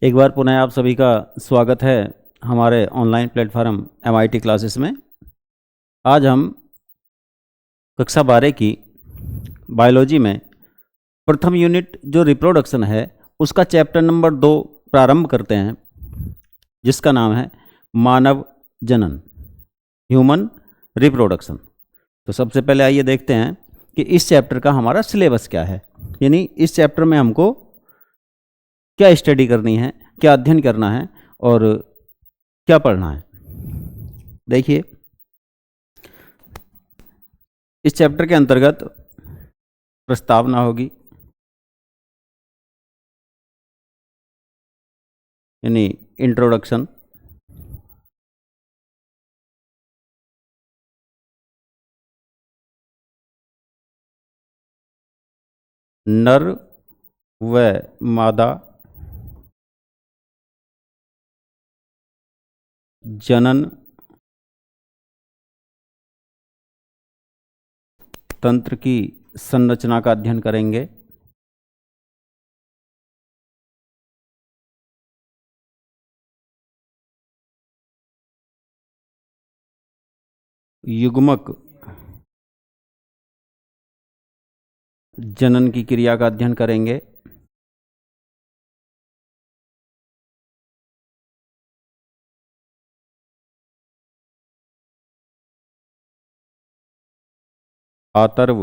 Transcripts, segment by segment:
एक बार पुनः आप सभी का स्वागत है हमारे ऑनलाइन प्लेटफॉर्म MIT क्लासेस में। आज हम कक्षा 12 की बायोलॉजी में प्रथम यूनिट जो रिप्रोडक्शन है उसका चैप्टर नंबर 2 प्रारंभ करते हैं, जिसका नाम है मानव जनन, ह्यूमन रिप्रोडक्शन। तो सबसे पहले आइए देखते हैं कि इस चैप्टर का हमारा सिलेबस क्या है, यानी इस चैप्टर में हमको क्या स्टडी करनी है, क्या अध्ययन करना है और क्या पढ़ना है। देखिए, इस चैप्टर के अंतर्गत प्रस्तावना होगी, यानी इंट्रोडक्शन, नर व मादा जनन तंत्र की संरचना का अध्ययन करेंगे। युग्मक जनन की क्रिया का अध्ययन करेंगे। आतर्व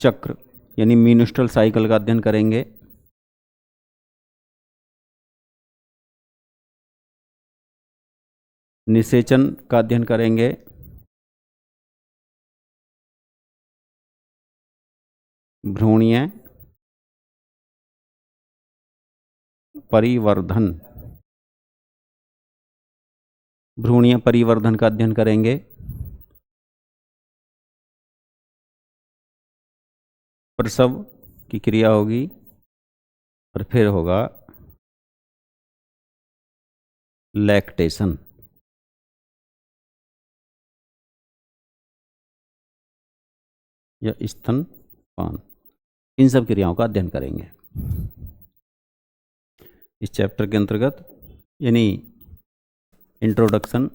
चक्र यानी मीनस्ट्रल साइकिल का अध्ययन करेंगे। निषेचन का अध्ययन करेंगे। भ्रूणीय परिवर्धन, भ्रूणीय परिवर्धन का अध्ययन करेंगे। प्रसव की क्रिया होगी और फिर होगा लैक्टेशन, या स्तनपान। इन सब क्रियाओं का अध्ययन करेंगे इस चैप्टर के अंतर्गत, यानी introduction,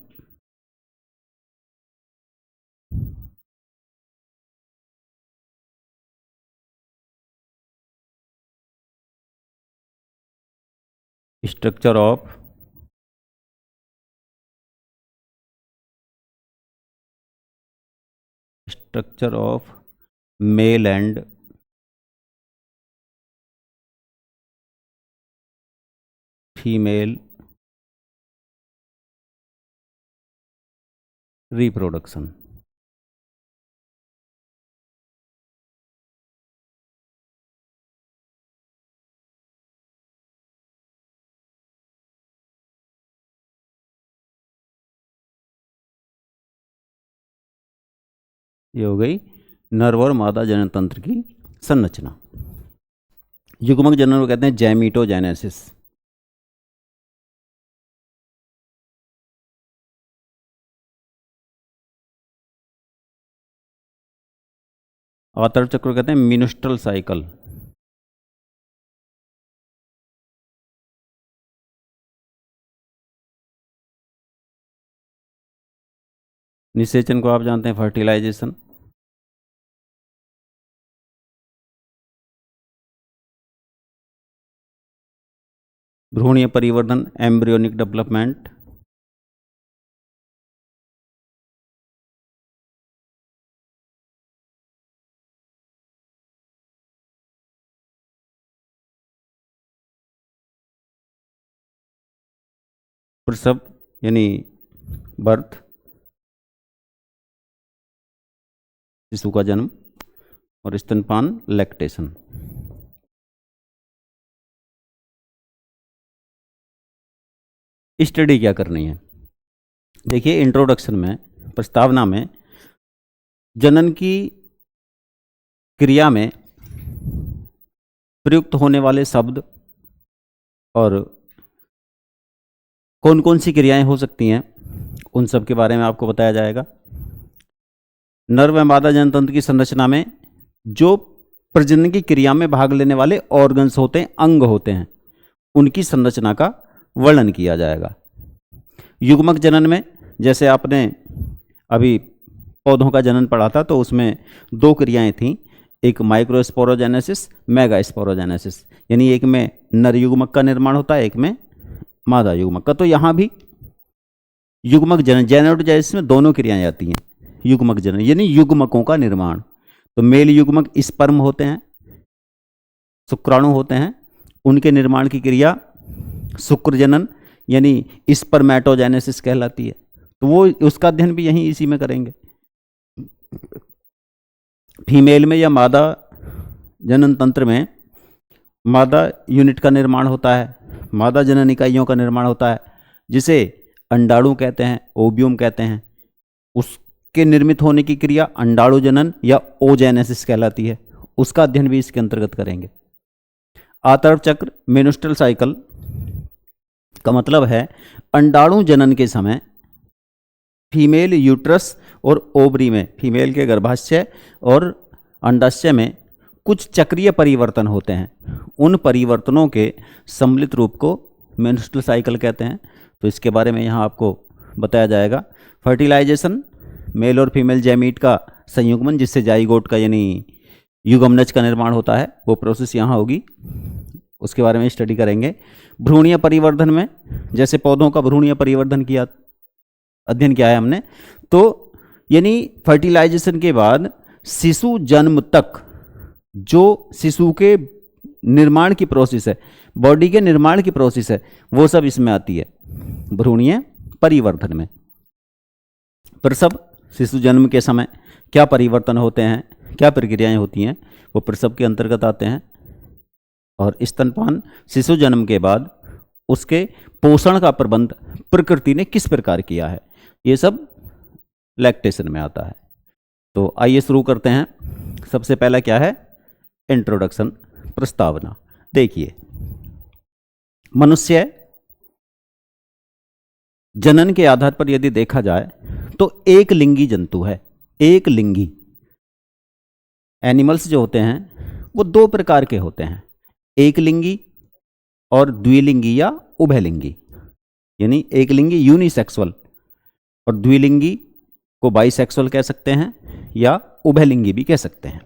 structure of male and female reproduction. ये हो गई नर और मादा जनन तंत्र की संरचना। युग्मक जनन को कहते हैं जैमिटोजेनेसिस। आतर्व चक्र को कहते हैं मीनस्ट्रल साइकिल। निषेचन को आप जानते हैं फर्टिलाइजेशन। भ्रूणीय परिवर्धन एम्ब्रियोनिक डेवलपमेंट। प्रसव यानी बर्थ, शिशु का जन्म, और स्तनपान लैक्टेशन। स्टडी क्या करनी है? देखिए, इंट्रोडक्शन में, प्रस्तावना में जनन की क्रिया में प्रयुक्त होने वाले शब्द और कौन कौन सी क्रियाएं हो सकती हैं उन सब के बारे में आपको बताया जाएगा। नर व मादा जनतंत्र की संरचना में जो प्रजनन की क्रिया में भाग लेने वाले ऑर्गन्स होते हैं, अंग होते हैं, उनकी संरचना का वर्णन किया जाएगा। युग्मक जनन में जैसे आपने अभी पौधों का जनन पढ़ा था तो उसमें दो क्रियाएं थीं, एक माइक्रोस्पोरोजेनेसिस, मेगास्पोरोजेनेसिस, यानी एक में नर युग्मक का निर्माण होता है, एक में मादा युग्मक का। तो यहाँ भी युग्मक जनन, जेनेटोजेनेसिस में दोनों क्रियाएं आती हैं। युग्मक जनन यानी युग्मकों का निर्माण। तो मेल युग्मक स्पर्म होते हैं, शुक्राणु होते हैं, उनके निर्माण की क्रिया शुक्र जनन यानी स्पर्मेटोजेनेसिस कहलाती है। तो वो उसका अध्ययन भी यहीं इसी में करेंगे। फीमेल में या मादा जनन तंत्र में मादा यूनिट का निर्माण होता है, मादा जनन इकाइयों का निर्माण होता है, जिसे अंडाणु कहते हैं, ओव्यूम कहते हैं। उसके निर्मित होने की क्रिया अंडाणु जनन या ओजेनेसिस कहलाती है। उसका अध्ययन भी इसके अंतर्गत करेंगे। आतर्व चक्र, मेनुस्ट्रल साइकिल का मतलब है अंडाणु जनन के समय फीमेल यूट्रस और ओवरी में, फीमेल के गर्भाशय और अंडाशय में कुछ चक्रीय परिवर्तन होते हैं। उन परिवर्तनों के सम्मिलित रूप को मेंस्ट्रुअल साइकिल कहते हैं। तो इसके बारे में यहाँ आपको बताया जाएगा। फर्टिलाइजेशन, मेल और फीमेल जैमीट का संयुग्मन जिससे जाइगोट का यानी युग्मनज का निर्माण होता है, वो प्रोसेस यहाँ होगी, उसके बारे में स्टडी करेंगे। भ्रूणीय परिवर्धन में जैसे पौधों का भ्रूणीय परिवर्धन किया, अध्ययन किया है हमने, तो यानी फर्टिलाइजेशन के बाद शिशु जन्म तक जो शिशु के निर्माण की प्रोसेस है, बॉडी के निर्माण की प्रोसेस है, वो सब इसमें आती है भ्रूणीय परिवर्धन में। प्रसव, शिशु जन्म के समय क्या परिवर्तन होते हैं, क्या प्रक्रियाएं होती हैं, वो प्रसव के अंतर्गत आते हैं। और स्तनपान, शिशु जन्म के बाद उसके पोषण का प्रबंध प्रकृति ने किस प्रकार किया है, ये सब लैक्टेशन में आता है। तो आइए शुरू करते हैं। सबसे पहला क्या है, इंट्रोडक्शन, प्रस्तावना। देखिए, मनुष्य जनन के आधार पर यदि देखा जाए तो एक लिंगी जंतु है। एक लिंगी एनिमल्स जो होते हैं वो दो प्रकार के होते हैं, एक लिंगी और द्विलिंगी या उभयलिंगी। यानी एक लिंगी यूनिसेक्सुअल और द्विलिंगी को बाइसेक्सुअल कह सकते हैं या उभयलिंगी भी कह सकते हैं।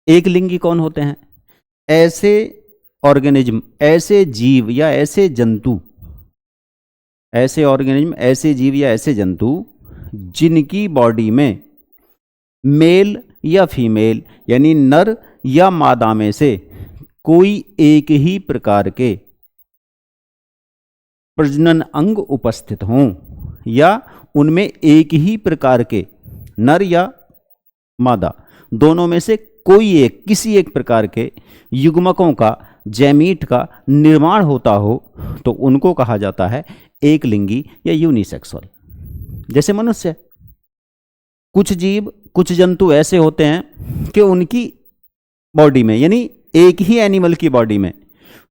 एक लिंगी कौन होते हैं? ऐसे ऑर्गेनिज्म, ऐसे जीव या ऐसे जंतु, ऐसे ऑर्गेनिज्म, ऐसे जीव या ऐसे जंतु जिनकी बॉडी में मेल या फीमेल यानी नर या मादा में से कोई एक ही प्रकार के प्रजनन अंग उपस्थित हों या उनमें एक ही प्रकार के नर या मादा दोनों में से कोई एक, किसी एक प्रकार के युग्मकों का, जैमीट का निर्माण होता हो, तो उनको कहा जाता है एक लिंगी या यूनिसेक्सुअल। जैसे मनुष्य, कुछ जीव, कुछ जंतु ऐसे होते हैं कि उनकी बॉडी में यानी एक ही एनिमल की बॉडी में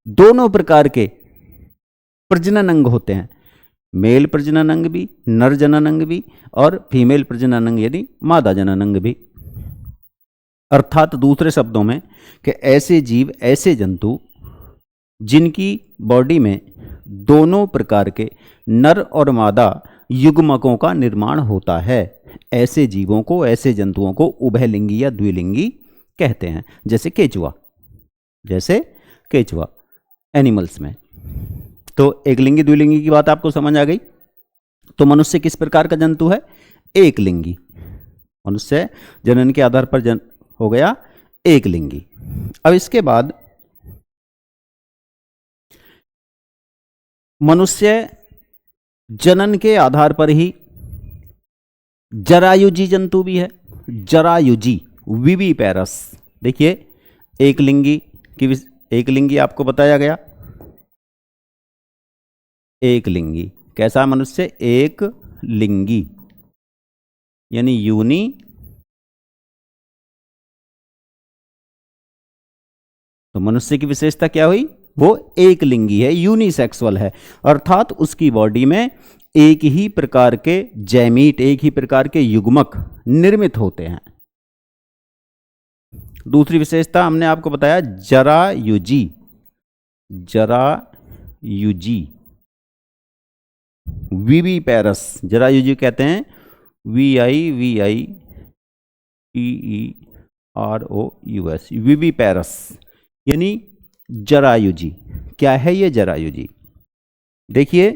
दोनों प्रकार के प्रजनन अंग होते हैं, मेल प्रजनन अंग भी, नर जनन अंग भी और फीमेल प्रजनन अंग यानी मादा जनन अंग भी। अर्थात दूसरे शब्दों में कि ऐसे जीव, ऐसे जंतु जिनकी बॉडी में दोनों प्रकार के नर और मादा युग्मकों का निर्माण होता है, ऐसे जीवों को, ऐसे जंतुओं को उभयलिंगी या द्विलिंगी कहते हैं। जैसे केचुआ, जैसे केचुआ एनिमल्स में। तो एक लिंगी द्विलिंगी की बात आपको समझ आ गई। तो मनुष्य किस प्रकार का जंतु है? एक लिंगी। मनुष्य जनन के आधार पर हो गया एक लिंगी। अब इसके बाद मनुष्य जनन के आधार पर ही जरायुजी जंतु भी है। जरायुजी, विविपेरस। देखिए, एक लिंगी की, एक लिंगी आपको बताया गया। एक लिंगी कैसा मनुष्य? एक लिंगी यानी यूनी तो मनुष्य की विशेषता क्या हुई? वो एक लिंगी है, यूनिसेक्सुअल है, अर्थात उसकी बॉडी में एक ही प्रकार के जैमीट, एक ही प्रकार के युग्मक निर्मित होते हैं। दूसरी विशेषता हमने आपको बताया जरायुजी, जरायुजी, विविपैरस, जरायुजी कहते हैं VIVIPEROUS, विविपैरस यानी जरायुजी। क्या है ये जरायुजी? देखिए,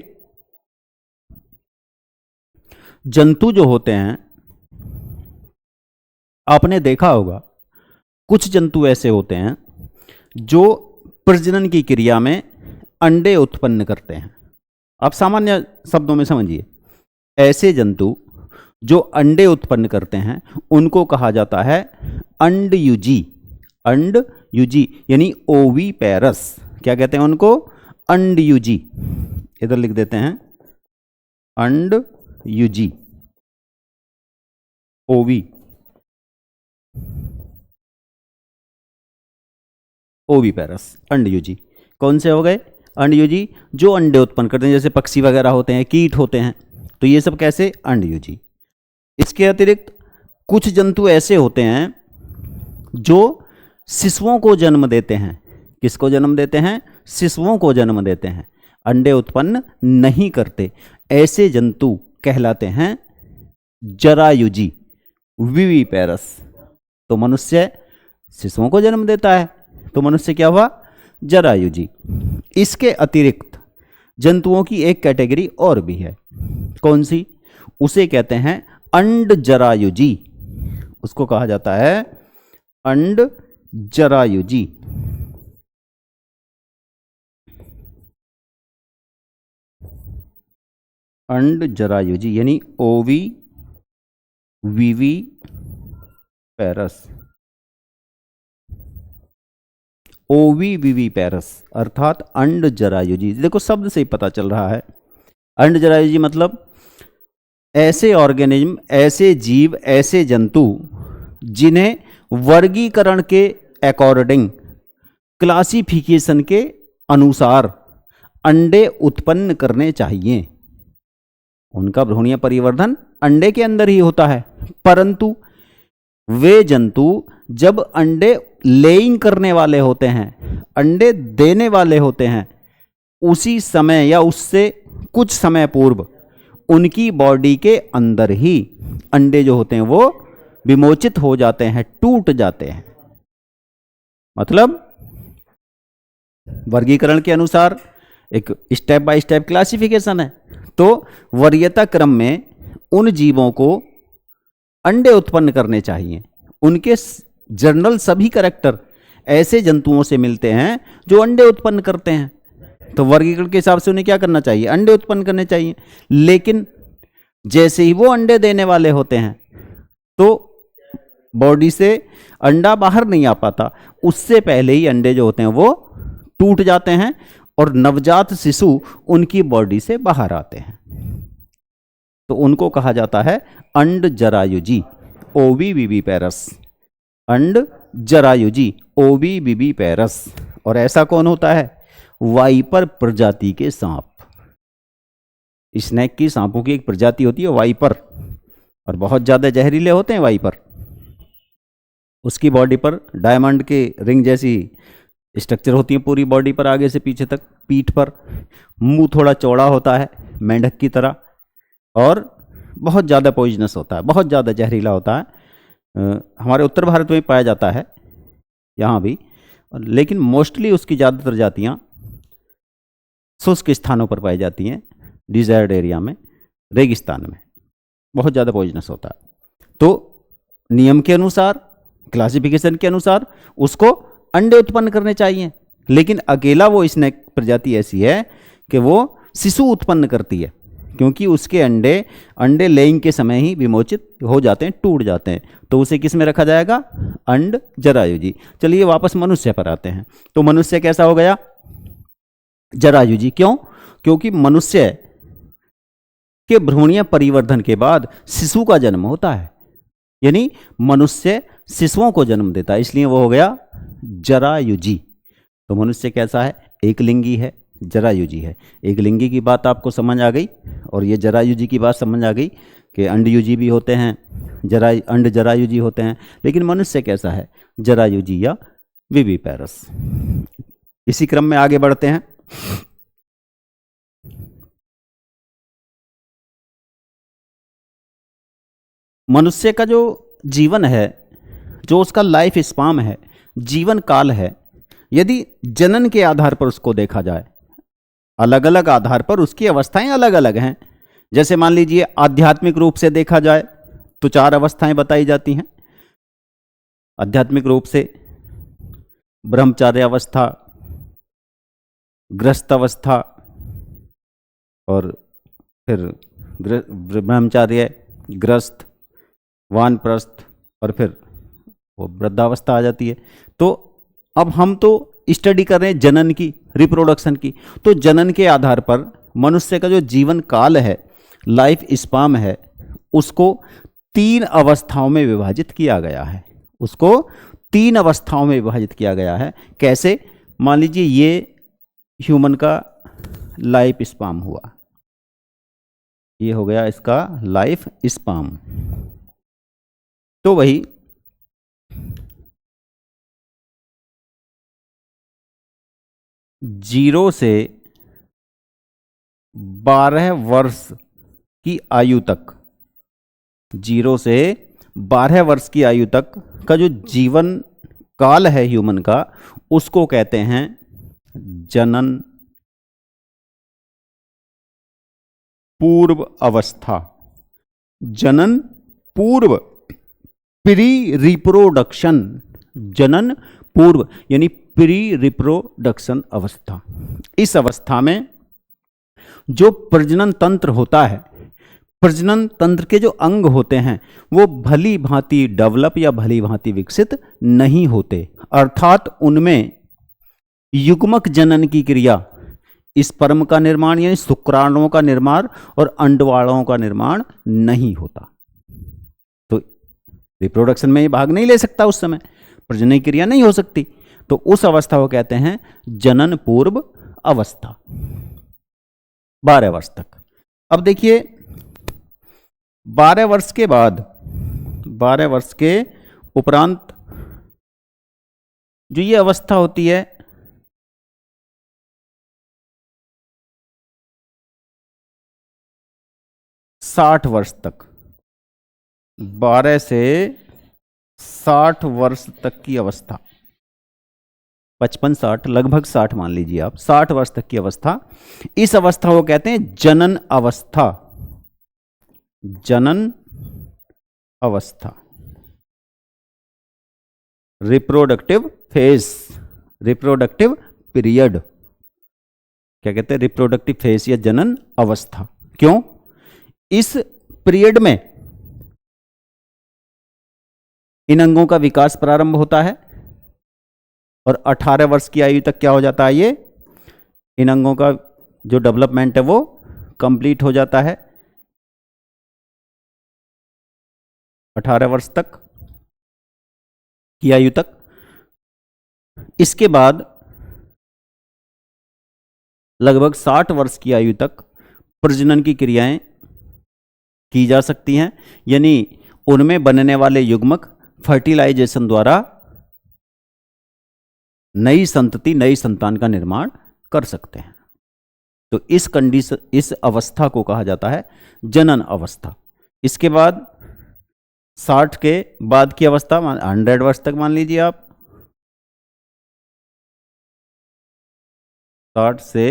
जंतु जो होते हैं, आपने देखा होगा कुछ जंतु ऐसे होते हैं जो प्रजनन की क्रिया में अंडे उत्पन्न करते हैं। आप सामान्य शब्दों में समझिए, ऐसे जंतु जो अंडे उत्पन्न करते हैं उनको कहा जाता है अंडयुजी, अंडयुजी यानी ओविपेरस। क्या कहते हैं उनको? अंडयुजी। इधर लिख देते हैं अंडयुजी, ओवी, ओविपेरस, अंडयुजी। कौन से हो गए? अंडयुजी जो अंडे उत्पन्न करते हैं, जैसे पक्षी वगैरह होते हैं, कीट होते हैं, तो ये सब कैसे? अंडयुजी। इसके अतिरिक्त कुछ जंतु ऐसे होते हैं जो शिशुओं को जन्म देते हैं। किसको जन्म देते हैं? शिशुओं को जन्म देते हैं, अंडे उत्पन्न नहीं करते। ऐसे जंतु कहलाते हैं जरायुजी, विविपैरस। तो मनुष्य शिशुओं को जन्म देता है, तो मनुष्य क्या हुआ? जरायुजी। इसके अतिरिक्त जंतुओं की एक कैटेगरी और भी है। कौन सी? उसे कहते हैं अंडजरायुजी। उसको कहा जाता है अंडजरायुजी। अंडजरायुजी यानी ओवी विवी पैरस, ओवी विवी पैरस अर्थात अंडजरायुजी। देखो शब्द से ही पता चल रहा है, अंडजरायुजी मतलब ऐसे ऑर्गेनिज्म, ऐसे जीव, ऐसे जंतु जिन्हें वर्गीकरण के अकॉर्डिंग, क्लासिफिकेशन के अनुसार अंडे उत्पन्न करने चाहिए। उनका भ्रूणीय परिवर्धन अंडे के अंदर ही होता है, परंतु वे जंतु जब अंडे लेइंग करने वाले होते हैं, अंडे देने वाले होते हैं, उसी समय या उससे कुछ समय पूर्व उनकी बॉडी के अंदर ही अंडे जो होते हैं वो विमोचित हो जाते हैं, टूट जाते हैं। मतलब वर्गीकरण के अनुसार एक स्टेप बाय स्टेप क्लासिफिकेशन है। तो वरीयता क्रम में उन जीवों को अंडे उत्पन्न करने चाहिए। उनके जर्नल सभी कैरेक्टर ऐसे जंतुओं से मिलते हैं जो अंडे उत्पन्न करते हैं, तो वर्गीकरण के हिसाब से उन्हें क्या करना चाहिए? अंडे उत्पन्न करने चाहिए। लेकिन जैसे ही वो अंडे देने वाले होते हैं तो बॉडी से अंडा बाहर नहीं आ पाता, उससे पहले ही अंडे जो होते हैं वो टूट जाते हैं और नवजात शिशु उनकी बॉडी से बाहर आते हैं। तो उनको कहा जाता है अंडजरायुजी, ओविविविपैरस, अंडजरायुजी, ओविविविपैरस। और ऐसा कौन होता है? वाइपर प्रजाति के सांप। स्नेक की, सांपों की एक प्रजाति होती है वाइपर, और बहुत ज़्यादा जहरीले होते हैं वाइपर। उसकी बॉडी पर डायमंड के रिंग जैसी स्ट्रक्चर होती है पूरी बॉडी पर, आगे से पीछे तक, पीठ पर। मुंह थोड़ा चौड़ा होता है मेंढक की तरह, और बहुत ज़्यादा पॉइजनस होता है, बहुत ज़्यादा जहरीला होता है। हमारे उत्तर भारत में पाया जाता है, यहाँ भी, लेकिन मोस्टली उसकी ज़्यादातर जातियाँ शुष्क स्थानों पर पाई जाती हैं, डिजायर्ड एरिया में, रेगिस्तान में बहुत ज़्यादा पॉइजनस होता है। तो नियम के अनुसार, क्लासिफिकेशन के अनुसार उसको अंडे उत्पन्न करने चाहिए, लेकिन अकेला वो स्नेक प्रजाति ऐसी है कि वो शिशु उत्पन्न करती है, क्योंकि उसके अंडे लेइंग के समय ही विमोचित हो जाते हैं, टूट जाते हैं। तो उसे किस में रखा जाएगा? अंडजरायुजी। चलिए वापस मनुष्य पर आते हैं। तो मनुष्य कैसा हो गया? जरायुजी। क्यों? क्योंकि मनुष्य के भ्रूणीय परिवर्धन के बाद शिशु का जन्म होता है, यानी मनुष्य शिशुओं को जन्म देता है, इसलिए वो हो गया जरायुजी। तो मनुष्य कैसा है? एक लिंगी है, जरायुजी है। एक लिंगी की बात आपको समझ आ गई, और ये जरायुजी की बात समझ आ गई कि अंडयुजी भी होते हैं, अंड जरायुजी होते हैं, लेकिन मनुष्य कैसा है? जरायुजी या विविपैरस। इसी क्रम में आगे बढ़ते हैं। मनुष्य का जो जीवन है, जो उसका लाइफ स्पान है, जीवन काल है, यदि जनन के आधार पर उसको देखा जाए, अलग अलग आधार पर उसकी अवस्थाएं अलग अलग हैं। जैसे मान लीजिए आध्यात्मिक रूप से देखा जाए तो 4 अवस्थाएं बताई जाती हैं। आध्यात्मिक रूप से ब्रह्मचार्य अवस्था, ग्रस्त अवस्था, और फिर ब्रह्मचार्य, ग्रस्त, वानप्रस्थ, और फिर वो वृद्धावस्था आ जाती है। तो अब हम तो स्टडी कर रहे हैं जनन की, रिप्रोडक्शन की। तो जनन के आधार पर मनुष्य का जो जीवन काल है, लाइफ स्पान है, उसको 3 अवस्थाओं में विभाजित किया गया है। उसको 3 अवस्थाओं में विभाजित किया गया है। कैसे? मान लीजिए ये ह्यूमन का लाइफ स्पान हुआ, ये हो गया इसका लाइफ स्पान। तो वही 0 से 12 वर्ष की आयु तक, 0 से 12 वर्ष की आयु तक का जो जीवन काल है ह्यूमन का, उसको कहते हैं जनन पूर्व अवस्था। जनन पूर्व, प्री रिप्रोडक्शन, जनन पूर्व यानी प्री रिप्रोडक्शन अवस्था। इस अवस्था में जो प्रजनन तंत्र होता है, प्रजनन तंत्र के जो अंग होते हैं, वो भली भांति डेवलप या भली भांति विकसित नहीं होते, अर्थात उनमें युग्मक जनन की क्रिया, स्पर्म का निर्माण यानी शुक्राणुओं का निर्माण और अंडवाणुओं का निर्माण नहीं होता। तो रिप्रोडक्शन में ये भाग नहीं ले सकता, उस समय प्रजनन की क्रिया नहीं हो सकती। तो उस अवस्था को कहते हैं जनन पूर्व अवस्था, 12 वर्ष तक। अब देखिए 12 वर्ष के बाद, 12 वर्ष के उपरांत जो ये अवस्था होती है, साठ वर्ष तक, 12 से 60 वर्ष तक की अवस्था, 55-60, लगभग 60 मान लीजिए आप, 60 वर्ष तक की अवस्था, इस अवस्था को कहते हैं जनन अवस्था। जनन अवस्था, रिप्रोडक्टिव फेज, रिप्रोडक्टिव पीरियड, क्या कहते हैं? रिप्रोडक्टिव फेज या जनन अवस्था। क्यों? इस पीरियड में इन अंगों का विकास प्रारंभ होता है और 18 वर्ष की आयु तक क्या हो जाता है? ये इन अंगों का जो डेवलपमेंट है वो कंप्लीट हो जाता है 18 वर्ष तक की आयु तक। इसके बाद लगभग 60 वर्ष की आयु तक प्रजनन की क्रियाएं की जा सकती हैं, यानी उनमें बनने वाले युग्मक फर्टिलाइजेशन द्वारा नई संतति, नई संतान का निर्माण कर सकते हैं। तो इस कंडीशन, इस अवस्था को कहा जाता है जनन अवस्था। इसके बाद 60 के बाद की अवस्था 100 वर्ष तक मान लीजिए आप, 60 से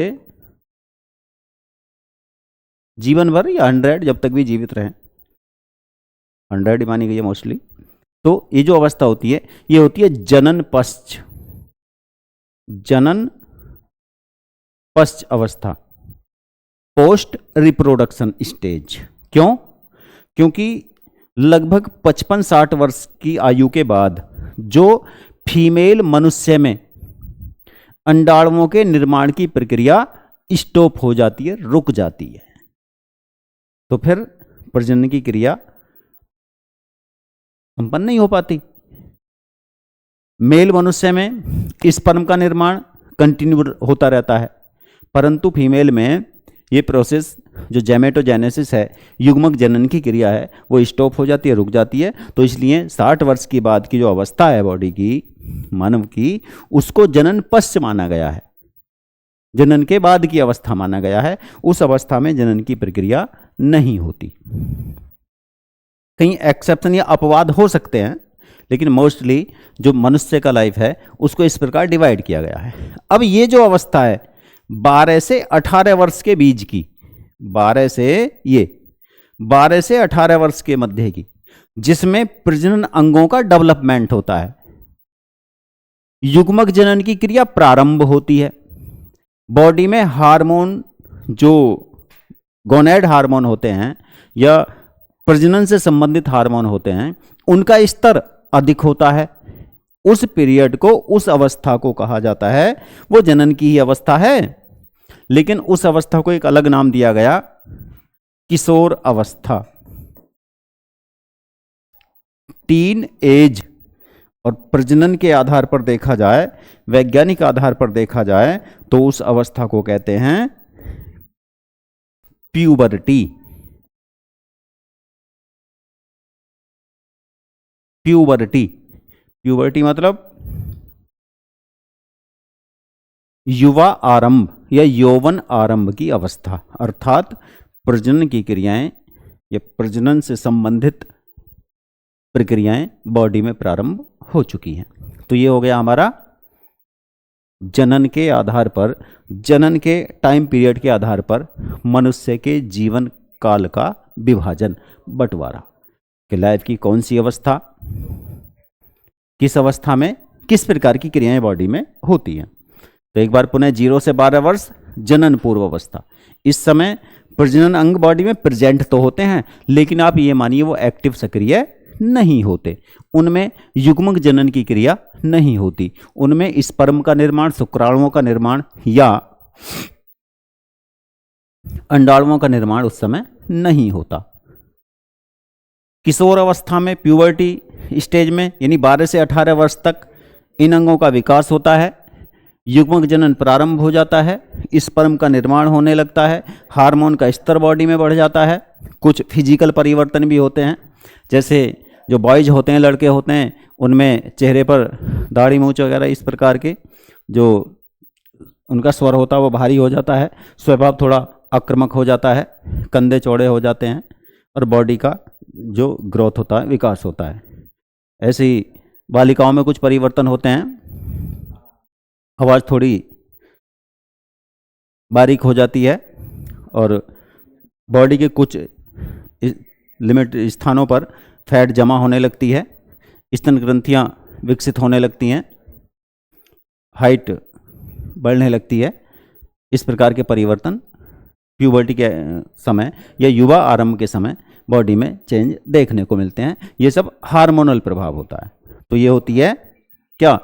जीवन भर या 100 जब तक भी जीवित रहें, 100 ही मानी गई है मोस्टली। तो ये जो अवस्था होती है, ये होती है जनन पश्च, जनन पश्च अवस्था, पोस्ट रिप्रोडक्शन स्टेज। क्यों? क्योंकि लगभग 55-60 वर्ष की आयु के बाद जो फीमेल मनुष्य में अंडाणुओं के निर्माण की प्रक्रिया स्टॉप हो जाती है, रुक जाती है, तो फिर प्रजनन की क्रिया संपन्न नहीं हो पाती। मेल मनुष्य में स्पर्म का निर्माण कंटिन्यू होता रहता है, परंतु फीमेल में ये प्रोसेस जो गैमेटोजेनेसिस है, युग्मक जनन की क्रिया है, वो स्टॉप हो जाती है, रुक जाती है। तो इसलिए 60 वर्ष के बाद की जो अवस्था है बॉडी की, मानव की, उसको जनन पश्च माना गया है, जनन के बाद की अवस्था माना गया है। उस अवस्था में जनन की प्रक्रिया नहीं होती। कहीं एक्सेप्शन या अपवाद हो सकते हैं, लेकिन मोस्टली जो मनुष्य का लाइफ है उसको इस प्रकार डिवाइड किया गया है। अब ये जो अवस्था है 12 से 18 वर्ष के बीच की, 12 से 18 वर्ष के मध्य की, जिसमें प्रजनन अंगों का डेवलपमेंट होता है, युग्मक जनन की क्रिया प्रारंभ होती है। बॉडी में हार्मोन, जो गोनेड हार्मोन होते हैं या प्रजनन से संबंधित हार्मोन होते हैं, उनका स्तर अधिक होता है। उस पीरियड को, उस अवस्था को कहा जाता है, वो जनन की ही अवस्था है। लेकिन उस अवस्था को एक अलग नाम दिया गया, किशोर अवस्था, टीन एज। और प्रजनन के आधार पर देखा जाए, वैज्ञानिक आधार पर देखा जाए, तो उस अवस्था को कहते हैं प्यूबर्टी। प्यूबर्टी मतलब युवा आरंभ या यौवन आरंभ की अवस्था, अर्थात प्रजनन की क्रियाएं या प्रजनन से संबंधित प्रक्रियाएं बॉडी में प्रारंभ हो चुकी हैं। तो ये हो गया हमारा जनन के आधार पर, जनन के टाइम पीरियड के आधार पर मनुष्य के जीवन काल का विभाजन, बंटवारा कि लाइफ की कौन सी अवस्था, किस अवस्था में किस प्रकार की क्रियाएं बॉडी में होती हैं। तो एक बार पुनः 0 से 12 वर्ष जनन पूर्व अवस्था। इस समय प्रजनन अंग बॉडी में प्रेजेंट तो होते हैं, लेकिन आप ये मानिए वो एक्टिव सक्रिय नहीं होते। उनमें युग्मक जनन की क्रिया नहीं होती। उनमें स्पर्म का निर्माण, शुक्राणुओं का निर्माण या अंडाणुओं का निर्माण उस समय नहीं होता। किशोर अवस्था में, प्यूबर्टी स्टेज में, यानी 12 से 18 वर्ष तक इन अंगों का विकास होता है, युग्मक जनन प्रारंभ हो जाता है, स्पर्म का निर्माण होने लगता है, हार्मोन का स्तर बॉडी में बढ़ जाता है, कुछ फिजिकल परिवर्तन भी होते हैं। जैसे जो बॉयज होते हैं, लड़के होते हैं, उनमें चेहरे पर दाढ़ी मूंछ वगैरह इस प्रकार के जो उनका स्वर होता है वो भारी हो जाता है, स्वभाव थोड़ा आक्रामक हो जाता है, कंधे चौड़े हो जाते हैं और बॉडी का जो ग्रोथ होता है, विकास होता है। ऐसे ही बालिकाओं में कुछ परिवर्तन होते हैं, आवाज़ थोड़ी बारीक हो जाती है और बॉडी के कुछ लिमिट स्थानों पर फैट जमा होने लगती है, स्तन ग्रंथियां विकसित होने लगती हैं, हाइट बढ़ने लगती है। इस प्रकार के परिवर्तन प्यूबर्टी के समय या युवा आरंभ के समय बॉडी में चेंज देखने को मिलते हैं। ये सब हार्मोनल प्रभाव होता है। तो ये होती है क्या,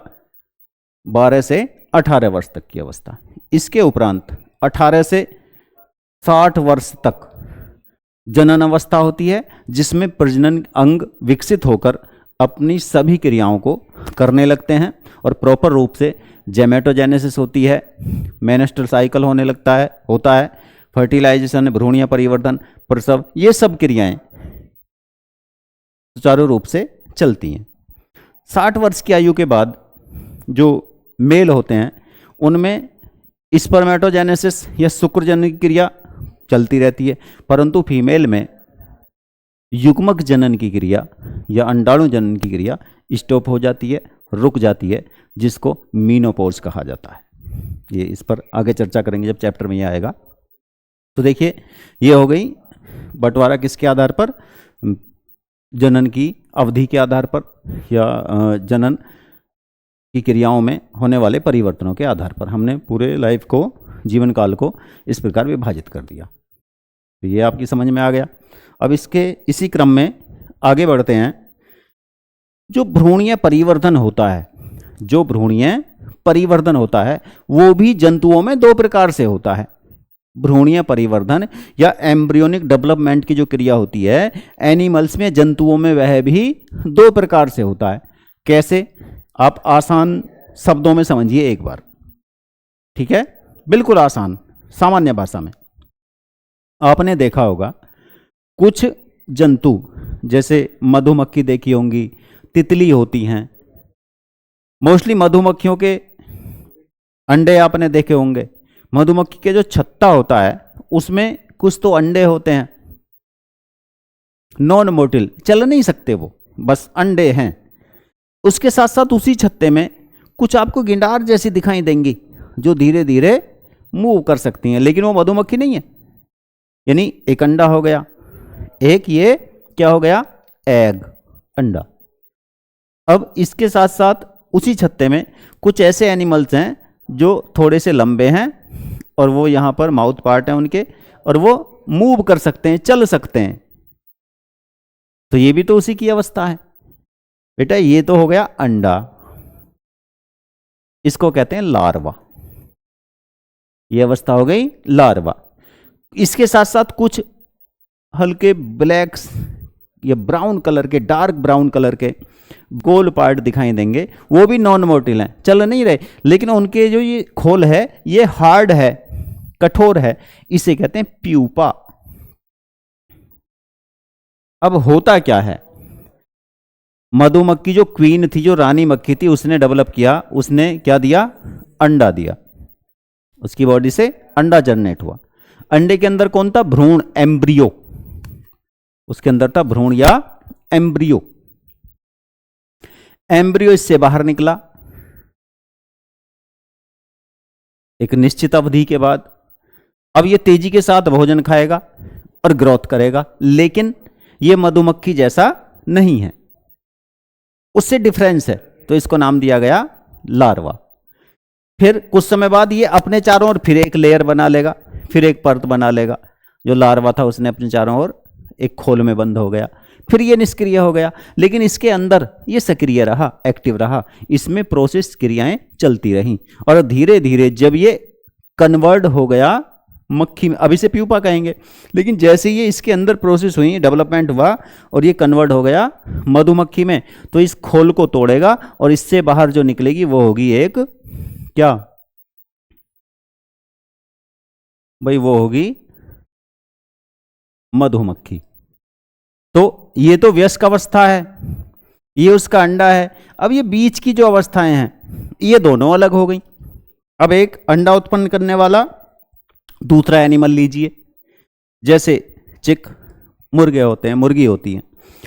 12 से 18 वर्ष तक की अवस्था। इसके उपरांत 18 से 60 वर्ष तक जनन अवस्था होती है, जिसमें प्रजनन अंग विकसित होकर अपनी सभी क्रियाओं को करने लगते हैं और प्रॉपर रूप से गैमेटोजेनेसिस होती है, मेनेस्ट्रल साइकिल होने लगता है, होता है, फर्टिलाइजेशन, भ्रूणीय परिवर्तन, प्रसव, ये सब क्रियाएं सुचारू रूप से चलती हैं। 60 वर्ष की आयु के बाद जो मेल होते हैं उनमें स्पर्मेटोजेनेसिस या शुक्रजनन की क्रिया चलती रहती है, परंतु फीमेल में युग्मक जनन की क्रिया या अंडाणु जनन की क्रिया स्टॉप हो जाती है, रुक जाती है, जिसको मीनोपॉज कहा जाता है। ये इस पर आगे चर्चा करेंगे जब चैप्टर में ये आएगा। तो देखिए, ये हो गई बंटवारा किसके आधार पर, जनन की अवधि के आधार पर या जनन की क्रियाओं में होने वाले परिवर्तनों के आधार पर हमने पूरे लाइफ को, जीवन काल को इस प्रकार विभाजित कर दिया। तो ये आपकी समझ में आ गया। अब इसके इसी क्रम में आगे बढ़ते हैं। जो भ्रूणीय परिवर्तन होता है, जो भ्रूणीय परिवर्तन होता है वो भी जंतुओं में 2 प्रकार से होता है। भ्रूणीय परिवर्धन या एम्ब्रियोनिक डेवलपमेंट की जो क्रिया होती है एनिमल्स में, जंतुओं में वह भी 2 प्रकार से होता है। कैसे, आप आसान शब्दों में समझिए एक बार, ठीक है, बिल्कुल आसान सामान्य भाषा में। आपने देखा होगा कुछ जंतु जैसे मधुमक्खी देखी होंगी, तितली होती हैं, मोस्टली मधुमक्खियों के अंडे आपने देखे होंगे। मधुमक्खी के जो छत्ता होता है उसमें कुछ तो अंडे होते हैं, नॉन मोटिल, चल नहीं सकते वो, बस अंडे हैं। उसके साथ साथ उसी छत्ते में कुछ आपको गिंडार जैसी दिखाई देंगी जो धीरे धीरे मूव कर सकती हैं, लेकिन वो मधुमक्खी नहीं है। यानी एक अंडा हो गया, एक ये क्या हो गया, एग, अंडा। अब इसके साथ साथ उसी छत्ते में कुछ ऐसे एनिमल्स हैं जो थोड़े से लंबे हैं और वो यहाँ पर माउथ पार्ट है उनके, और वो मूव कर सकते हैं, चल सकते हैं। तो ये भी तो उसी की अवस्था है बेटा। ये तो हो गया अंडा, इसको कहते हैं लार्वा। ये अवस्था हो गई लार्वा। इसके साथ साथ कुछ हल्के ब्लैक या ब्राउन कलर के, डार्क ब्राउन कलर के गोल पार्ट दिखाई देंगे, वो भी नॉन मोटिल हैं, चल नहीं रहे, लेकिन उनके जो ये खोल है ये हार्ड है, कठोर है, इसे कहते हैं प्यूपा। अब होता क्या है, मधुमक्खी जो क्वीन थी, जो रानी मक्खी थी, उसने डेवलप किया, उसने क्या दिया, अंडा दिया। उसकी बॉडी से अंडा जनरेट हुआ। अंडे के अंदर कौन था, भ्रूण, एम्ब्रियो। उसके अंदर था भ्रूण या एम्ब्रियो। एम्ब्रियो इससे बाहर निकला एक निश्चित अवधि के बाद। अब ये तेजी के साथ भोजन खाएगा और ग्रोथ करेगा, लेकिन ये मधुमक्खी जैसा नहीं है, उससे डिफरेंस है, तो इसको नाम दिया गया लार्वा। फिर कुछ समय बाद ये अपने चारों ओर फिर एक लेयर बना लेगा, फिर एक परत बना लेगा। जो लार्वा था उसने अपने चारों ओर एक खोल में बंद हो गया, फिर ये निष्क्रिय हो गया, लेकिन इसके अंदर ये सक्रिय रहा, एक्टिव रहा, इसमें प्रोसेस क्रियाएं चलती रहीं, और धीरे धीरे जब ये कन्वर्ट हो गया मक्खी में, अभी से प्यूपा कहेंगे, लेकिन जैसे ये इसके अंदर प्रोसेस हुई, डेवलपमेंट हुआ और ये कन्वर्ट हो गया मधुमक्खी में, तो इस खोल को तोड़ेगा और इससे बाहर जो निकलेगी वो होगी एक क्या भाई, वो होगी मधुमक्खी। तो ये तो वयस्क अवस्था है, ये उसका अंडा है। अब ये बीच की जो अवस्थाएं हैं ये दोनों अलग हो गई। अब एक अंडा उत्पन्न करने वाला दूसरा एनिमल लीजिए, जैसे चिक, मुर्गे होते हैं, मुर्गी होती है,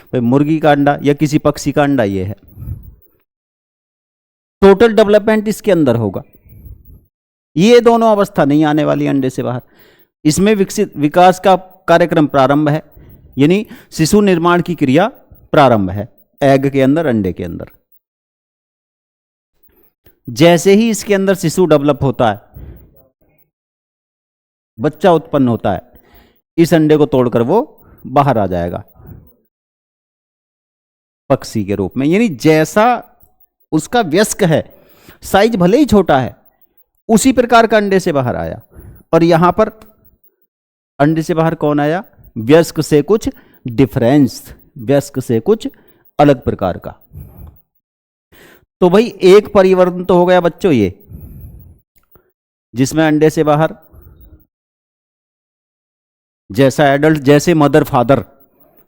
भाई मुर्गी का अंडा या किसी पक्षी का अंडा ये है। टोटल डेवलपमेंट इसके अंदर होगा, ये दोनों अवस्था नहीं आने वाली अंडे से बाहर। इसमें विकास का कार्यक्रम प्रारंभ है, यानी शिशु निर्माण की क्रिया प्रारंभ है एग के अंदर, अंडे के अंदर। जैसे ही इसके अंदर शिशु डेवलप होता है, बच्चा उत्पन्न होता है, इस अंडे को तोड़कर वो बाहर आ जाएगा पक्षी के रूप में। यानी जैसा उसका वयस्क है, साइज भले ही छोटा है, उसी प्रकार का अंडे से बाहर आया। और यहां पर अंडे से बाहर कौन आया, वयस्क से कुछ डिफरेंस, वयस्क से कुछ अलग प्रकार का। तो भाई एक परिवर्तन तो हो गया बच्चों ये, जिसमें अंडे से बाहर जैसा एडल्ट, जैसे मदर फादर,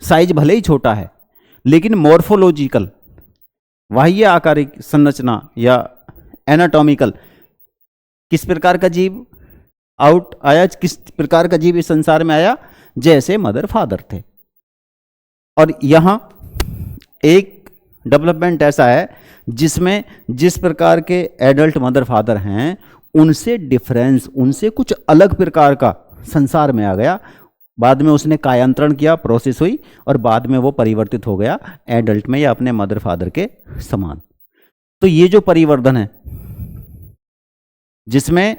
साइज भले ही छोटा है, लेकिन मॉर्फोलॉजिकल, बाह्य आकारिक संरचना या एनाटॉमिकल, किस प्रकार का जीव आउट आया, किस प्रकार का जीव इस संसार में आया, जैसे मदर फादर थे। और यहां एक डेवलपमेंट ऐसा है जिसमें जिस प्रकार के एडल्ट मदर फादर हैं उनसे डिफरेंस, उनसे कुछ अलग प्रकार का संसार में आ गया। बाद में उसने कायांतरण किया, प्रोसेस हुई, और बाद में वो परिवर्तित हो गया एडल्ट में या अपने मदर फादर के समान। तो ये जो परिवर्तन है, जिसमें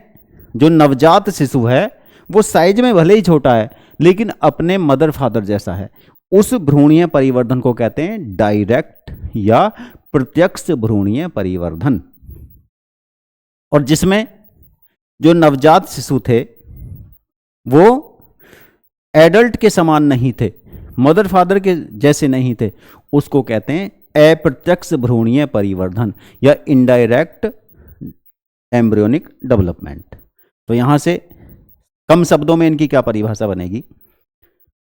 जो नवजात शिशु है वो साइज में भले ही छोटा है लेकिन अपने मदर फादर जैसा है, उस भ्रूणीय परिवर्धन को कहते हैं डायरेक्ट या प्रत्यक्ष भ्रूणीय परिवर्धन। और जिसमें जो नवजात शिशु थे वो एडल्ट के समान नहीं थे, मदर फादर के जैसे नहीं थे, उसको कहते हैं अप्रत्यक्ष भ्रूणीय परिवर्धन या इनडायरेक्ट एम्ब्रियोनिक डेवलपमेंट। तो यहां से कम शब्दों में इनकी क्या परिभाषा बनेगी,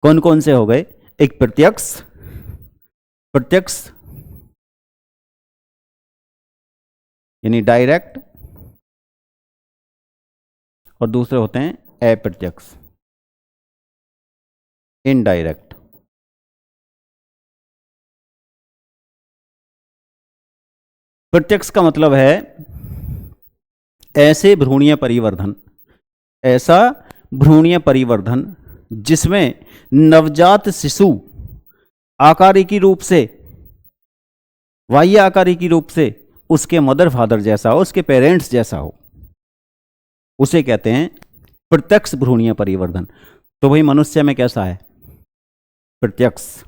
कौन कौन से हो गए? एक प्रत्यक्ष प्रत्यक्ष यानी डायरेक्ट, और दूसरे होते हैं अप्रत्यक्ष, इनडायरेक्ट। प्रत्यक्ष का मतलब है ऐसे भ्रूणीय परिवर्धन, ऐसा भ्रूणीय परिवर्धन जिसमें नवजात शिशु आकारिकी रूप से, बाह्य आकारिकी रूप से उसके मदर फादर जैसा हो, उसके पेरेंट्स जैसा हो, उसे कहते हैं प्रत्यक्ष भ्रूणीय परिवर्धन। तो भाई मनुष्य में कैसा है? प्रत्यक्ष।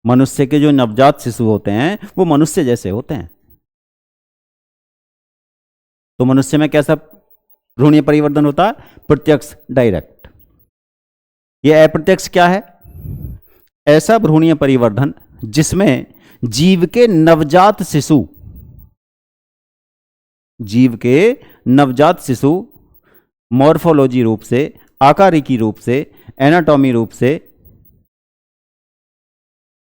मनुष्य के जो नवजात शिशु होते हैं वो मनुष्य जैसे होते हैं। तो मनुष्य में कैसा भ्रूणीय परिवर्धन होता है? प्रत्यक्ष, डायरेक्ट। यह अप्रत्यक्ष क्या है? ऐसा भ्रूणीय परिवर्धन जिसमें जीव के नवजात शिशु, जीव के नवजात शिशु मॉर्फोलॉजी रूप से, आकारिकी रूप से, एनाटॉमी रूप से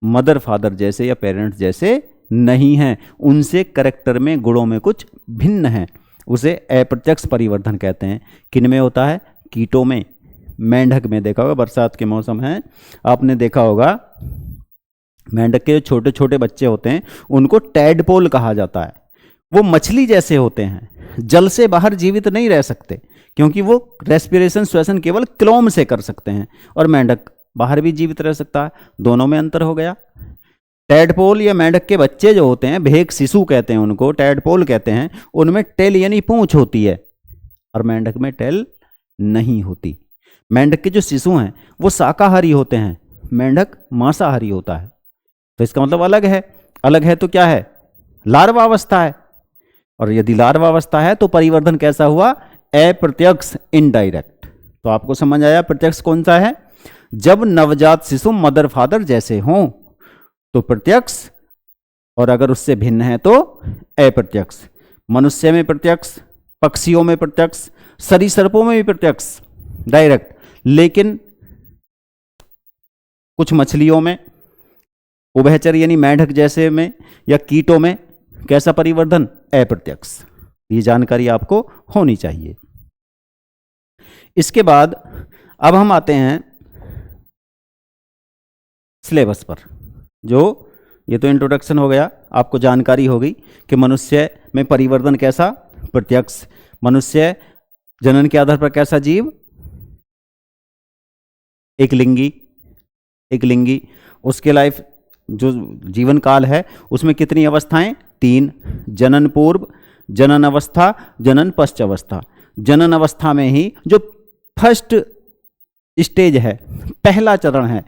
मदर फादर जैसे या पेरेंट्स जैसे नहीं हैं, उनसे कैरेक्टर में, गुणों में कुछ भिन्न हैं, उसे अप्रत्यक्ष परिवर्धन कहते हैं। किन में होता है? कीटों में, मेंढक में। देखा होगा, बरसात के मौसम है, आपने देखा होगा मेंढक के छोटे छोटे बच्चे होते हैं उनको टैडपोल कहा जाता है। वो मछली जैसे होते हैं, जल से बाहर जीवित नहीं रह सकते क्योंकि वो रेस्पिरेशन, श्वसन केवल क्लोम से कर सकते हैं, और मेंढक बाहर भी जीवित रह सकता है। दोनों में अंतर हो गया। टैडपोल या मेंढक के बच्चे जो होते हैं, भेक शिशु कहते हैं उनको, टैडपोल कहते हैं, उनमें टेल यानी पूंछ होती है और मेंढक में टेल नहीं होती। मेंढक के जो शिशु हैं वो शाकाहारी होते हैं, मेंढक मांसाहारी होता है। तो इसका मतलब अलग है। अलग है तो क्या है? लार्वा अवस्था है। और यदि लार्वा अवस्था है तो परिवर्धन कैसा हुआ? अप्रत्यक्ष, इनडायरेक्ट। तो आपको समझ आया प्रत्यक्ष कौन सा है? जब नवजात शिशु मदर फादर जैसे हों तो प्रत्यक्ष, और अगर उससे भिन्न है तो अप्रत्यक्ष। मनुष्य में प्रत्यक्ष, पक्षियों में प्रत्यक्ष, सरीसृपों में भी प्रत्यक्ष, डायरेक्ट। लेकिन कुछ मछलियों में, उभयचर यानी मेंढक जैसे में या कीटों में कैसा परिवर्धन? अप्रत्यक्ष। ये जानकारी आपको होनी चाहिए। इसके बाद अब हम आते हैं सिलेबस पर। जो ये तो इंट्रोडक्शन हो गया, आपको जानकारी हो गई कि मनुष्य में परिवर्तन कैसा? प्रत्यक्ष। मनुष्य जनन के आधार पर कैसा जीव? एक लिंगी। उसके लाइफ जो जीवन काल है उसमें कितनी अवस्थाएं? 3। जनन पूर्व, जनन अवस्था, जनन पश्च अवस्था। जनन अवस्था में ही जो फर्स्ट स्टेज है, पहला चरण है,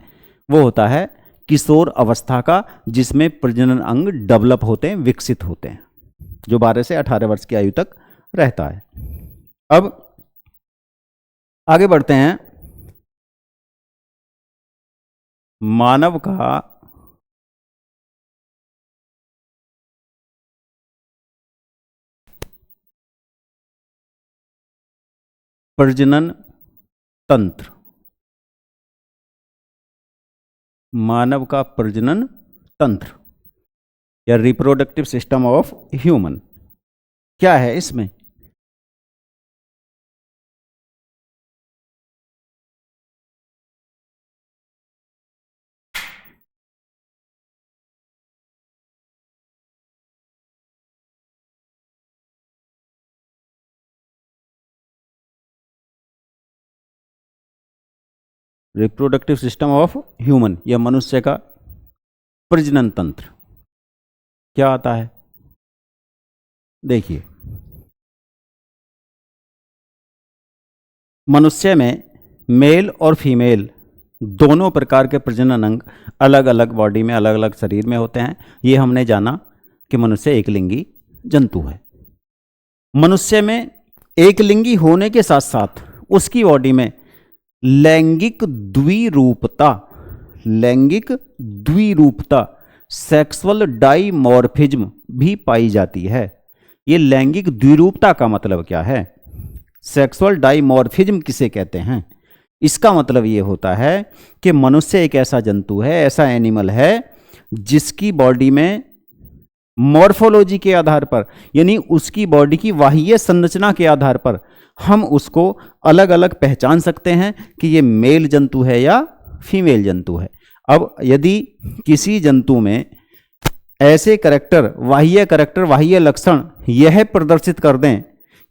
वो होता है किशोर अवस्था का, जिसमें प्रजनन अंग डेवलप होते हैं, विकसित होते हैं, जो 12 से 18 वर्ष की आयु तक रहता है। अब आगे बढ़ते हैं। मानव का प्रजनन तंत्र, मानव का प्रजनन तंत्र या रिप्रोडक्टिव सिस्टम ऑफ ह्यूमन क्या है? इसमें रिप्रोडक्टिव सिस्टम ऑफ ह्यूमन या मनुष्य का प्रजनन तंत्र क्या आता है? देखिए, मनुष्य में मेल और फीमेल दोनों प्रकार के प्रजनन अंग अलग अलग बॉडी में, अलग अलग शरीर में होते हैं। ये हमने जाना कि मनुष्य एकलिंगी जंतु है। मनुष्य में एकलिंगी होने के साथ साथ उसकी बॉडी में लैंगिक द्विरूपता, सेक्सुअल डाइमॉर्फिज्म भी पाई जाती है। ये लैंगिक द्विरूपता का मतलब क्या है? सेक्सुअल डाइमॉर्फिज्म किसे कहते हैं? इसका मतलब ये होता है कि मनुष्य एक ऐसा जंतु है, ऐसा एनिमल है जिसकी बॉडी में मॉर्फोलॉजी के आधार पर, यानी उसकी बॉडी की बाह्य संरचना के आधार पर हम उसको अलग अलग पहचान सकते हैं कि ये मेल जंतु है या फीमेल जंतु है। अब यदि किसी जंतु में ऐसे करैक्टर, बाह्य लक्षण यह प्रदर्शित कर दें,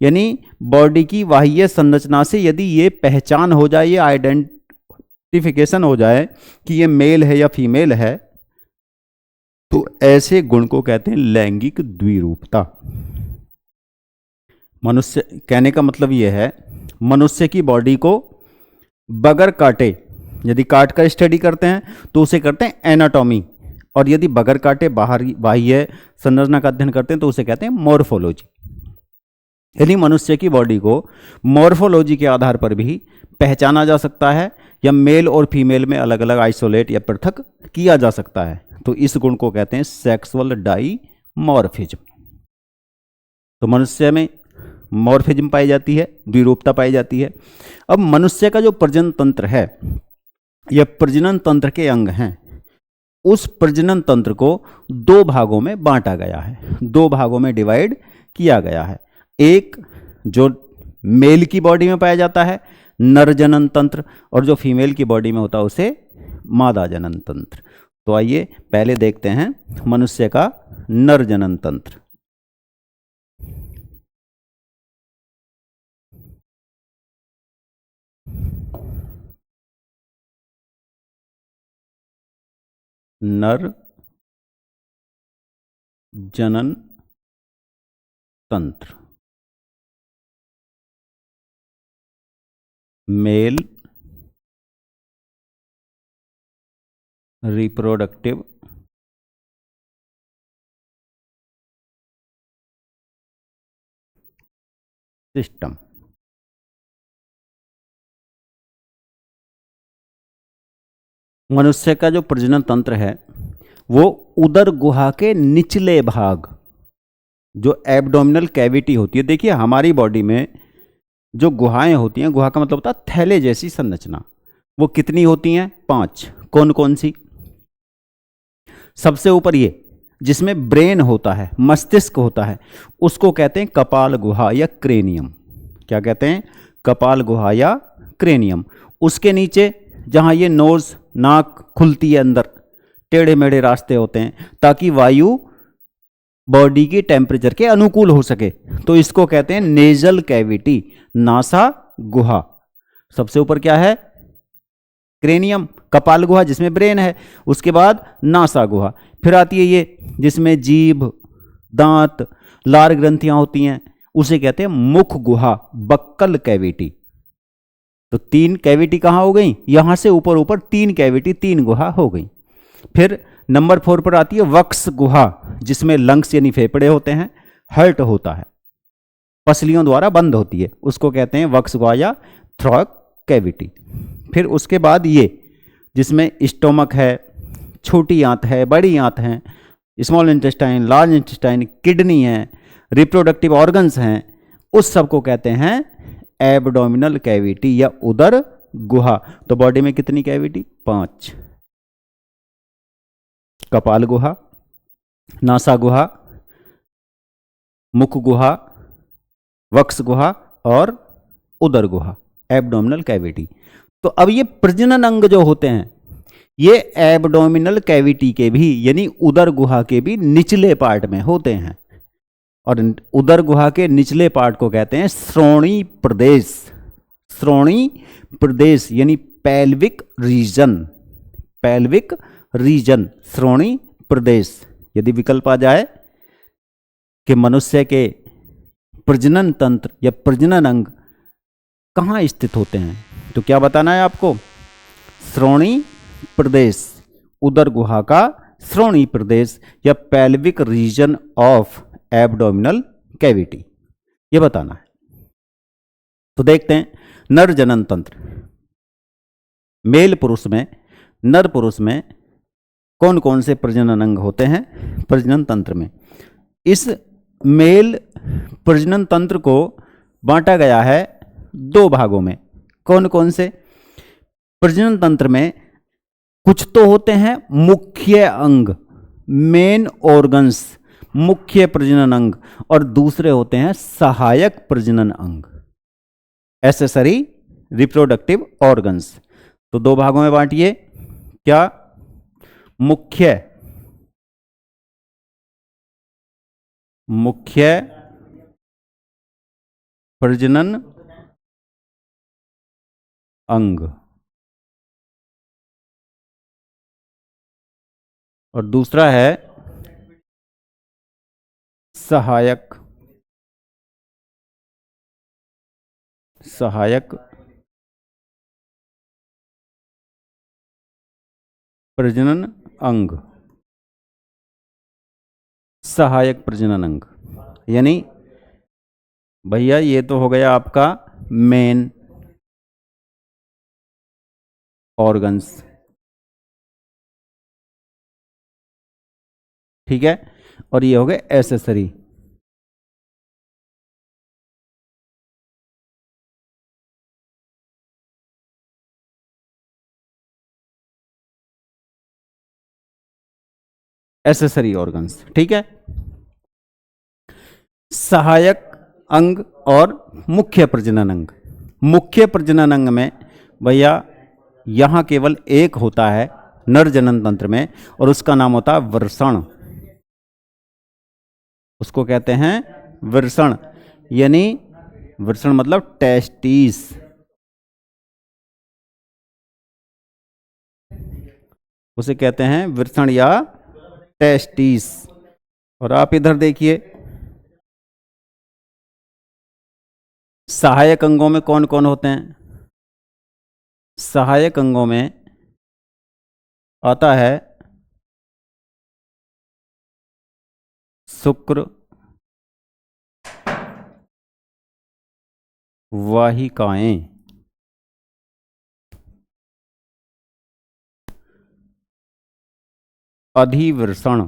यानी बॉडी की बाह्य संरचना से यदि ये पहचान हो जाए, ये आइडेंटिफिकेशन हो जाए कि ये मेल है या फीमेल है, तो ऐसे गुण को कहते हैं लैंगिक द्विरूपता। मनुष्य, कहने का मतलब यह है, मनुष्य की बॉडी को बगैर काटे, यदि काट कर स्टडी करते हैं तो उसे करते हैं एनाटॉमी, और यदि बगैर काटे बाह्य संरचना का अध्ययन करते हैं तो उसे कहते हैं मॉर्फोलॉजी। यानी मनुष्य की बॉडी को मॉर्फोलॉजी के आधार पर भी पहचाना जा सकता है, या मेल और फीमेल में अलग अलग आइसोलेट या पृथक किया जा सकता है। तो इस गुण को कहते हैं सेक्सुअल डाईमॉर्फिज्म। तो मनुष्य में मॉर्फिज्म पाई जाती है, द्विरूपता पाई जाती है। अब मनुष्य का जो प्रजनन तंत्र है, यह प्रजनन तंत्र के अंग हैं। उस प्रजनन तंत्र को दो भागों में बांटा गया है, दो भागों में डिवाइड किया गया है। एक जो मेल की बॉडी में पाया जाता है नर जनन तंत्र, और जो फीमेल की बॉडी में होता है उसे मादा जनन तंत्र। तो आइए पहले देखते हैं मनुष्य का नर जनन तंत्र। नर जनन तंत्र, मेल रिप्रोडक्टिव सिस्टम। मनुष्य का जो प्रजनन तंत्र है वो उदर गुहा के निचले भाग, जो एब्डोमिनल कैविटी होती है, देखिए हमारी बॉडी में जो गुहाएं होती हैं, गुहा का मतलब होता है थैले जैसी संरचना, वो कितनी होती हैं? 5। कौन कौन सी? सबसे ऊपर ये जिसमें ब्रेन होता है, मस्तिष्क होता है, उसको कहते हैं कपाल गुहा या क्रेनियम। क्या कहते हैं? कपाल गुहा या क्रेनियम। उसके नीचे जहां ये नोज, नाक खुलती है अंदर, टेढ़े मेढ़े रास्ते होते हैं ताकि वायु बॉडी की टेम्परेचर के अनुकूल हो सके, तो इसको कहते हैं नेजल कैविटी, नासा गुहा। सबसे ऊपर क्या है? क्रेनियम, कपाल गुहा जिसमें ब्रेन है। उसके बाद नासा गुहा, फिर आती है ये जिसमें जीभ, दांत, लार ग्रंथियां होती हैं, उसे कहते हैं मुख गुहा, बक्कल कैविटी। तो 3 कैविटी कहां हो गई? यहां से ऊपर ऊपर 3 कैविटी, 3 गुहा हो गई। फिर नंबर 4 पर आती है वक्स गुहा, जिसमें लंग्स यानी फेफड़े होते हैं, हर्ट होता है, पसलियों द्वारा बंद होती है, उसको कहते हैं वक्स गुहा या थ्रॉक कैविटी। फिर उसके बाद ये जिसमें स्टोमक है, छोटी आंत है, बड़ी आंत है, small intestine, large intestine, kidney है, रिप्रोडक्टिव ऑर्गन्स हैं, उस सब को कहते हैं एब्डोमिनल कैविटी या उदर गुहा। तो बॉडी में कितनी कैविटी? 5। कपाल गुहा, नासा गुहा, मुख गुहा, वक्स गुहा और उदर गुहा, एब्डोमिनल कैविटी। तो अब ये प्रजनन अंग जो होते हैं, ये एब्डोमिनल कैविटी के भी यानी उदर गुहा के भी निचले पार्ट में होते हैं, और उदर गुहा के निचले पार्ट को कहते हैं श्रोणी प्रदेश। श्रोणी प्रदेश यानी पेल्विक रीजन, पेल्विक रीजन, श्रोणी प्रदेश। यदि विकल्प आ जाए कि मनुष्य के प्रजनन तंत्र या प्रजनन अंग कहाँ स्थित होते हैं, तो क्या बताना है आपको? श्रोणी प्रदेश, उदर गुहा का श्रोणी प्रदेश या pelvic region of abdominal cavity, ये बताना है। तो देखते हैं नर जनन तंत्र। मेल पुरुष में, नर पुरुष में कौन कौन से प्रजनन अंग होते हैं प्रजनन तंत्र में? इस मेल प्रजनन तंत्र को बांटा गया है 2 भागों में। कौन कौन से? प्रजनन तंत्र में कुछ तो होते हैं मुख्य अंग, मेन ऑर्गन्स, मुख्य प्रजनन अंग, और दूसरे होते हैं सहायक प्रजनन अंग, एसेसरी रिप्रोडक्टिव ऑर्गन्स। तो दो भागों में बांटिए, क्या? मुख्य प्रजनन अंग और दूसरा है सहायक प्रजनन अंग। सहायक प्रजनन अंग यानी भैया ये तो हो गया आपका मेन ऑर्गन्स, ठीक है, और ये हो गए एसेसरी। एसेसरी ऑर्गन्स, ठीक है। सहायक अंग और मुख्य प्रजनन अंग। मुख्य प्रजनन अंग में भैया यहां केवल एक होता है नर जनन तंत्र में, और उसका नाम होता है वृषण। उसको कहते हैं वृषण, यानी वृषण मतलब टेस्टिस। उसे कहते हैं वृषण या टेस्टिस। और आप इधर देखिए, सहायक अंगों में कौन कौन होते हैं? सहायक अंगों में आता है शुक्र वाहिकाएं, अधिवृषण,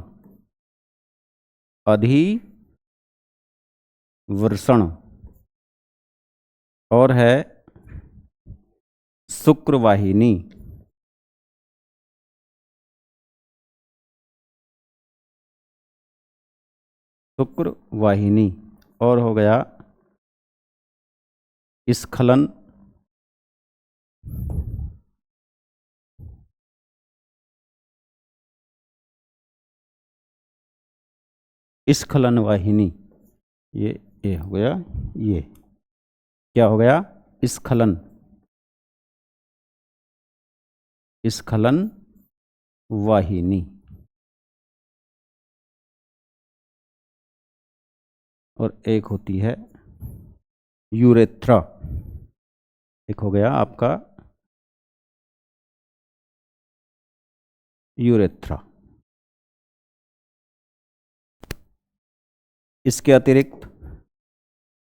और है शुक्रवाहिनी। शुक्रवाहिनी और हो गया स्खलन स्खलन वाहिनी। ये हो गया, ये क्या हो गया? स्खलन वाहिनी। और एक होती है यूरेथ्रा। एक हो गया आपका यूरेथ्रा। इसके अतिरिक्त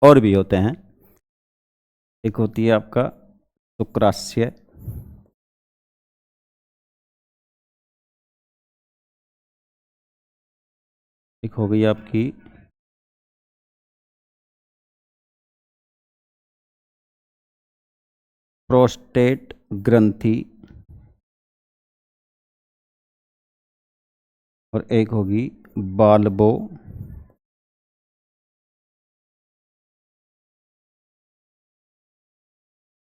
और भी होते हैं। एक होती है आपका शुक्राशय, एक हो गई आपकी प्रोस्टेट ग्रंथि, और एक होगी बाल्बो